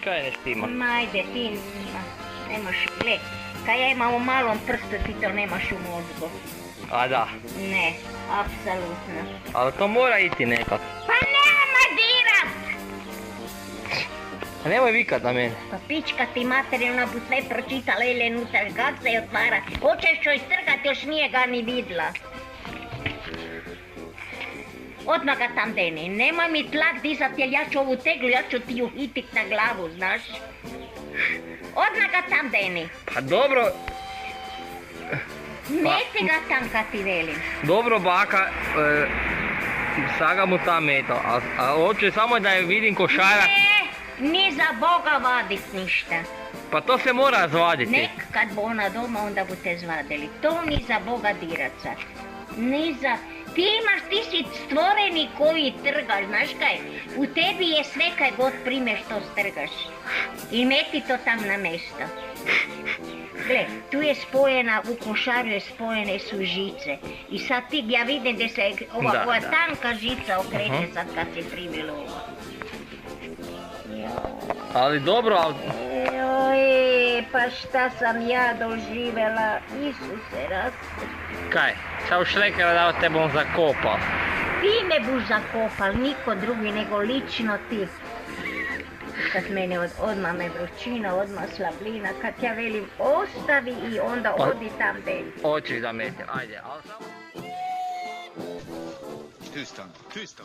Kaj ne štima? Ma ajde ti, nemaš, gle, kaj ja imam u malom prstu, ti to nemaš u mozgu. A da. Ne, apsolutno. Ali to mora iti nekak. Pa nema dirat! A nemoj vikat na mene. Pa pička ti materiju, ona bu sve pročitala ili nutar, kak se otvara. Hoćeš joj strgat, još nije ga ni vidla. Odmah ga tam deni, nemoj mi tlak dizat jer ja ću ovu teglu, ja ću ti ju hitit na glavu, znaš. Odmah ga tam deni. Pa dobro. Nesi ga tam kad ti velim. Dobro baka, saga mu tam eto, a hoće samo da je vidim košarak. Ne, ni za Boga vadit ništa. Pa to se mora zvaditi. Nek kad bo ona doma, onda bu te zvadili. To ni za Boga diraca. Ni za... Ti si stvoreni koji trgaš, znaš kaj? U tebi je sve kaj god primeš to strgaš. I meti to tam na mesto. Gle, tu je spojena, u košaru je spojene su žice. I sad ti, ja vidim da se ova koja tanka žica okreće sad kad si primilo ovo. Ali dobro, ali... Joj, pa šta sam ja doživjela, Isuse raste. Kaj? Šta u šlekera da tebe on zakopal? Ti me buš zakopal, niko drugi nego lično ti. Kad mene odmah me vrućina, odmah slablina, kad ja velim ostavi i onda odi tam deli. Hoćeš da metim, ajde, ali samo... Tyst.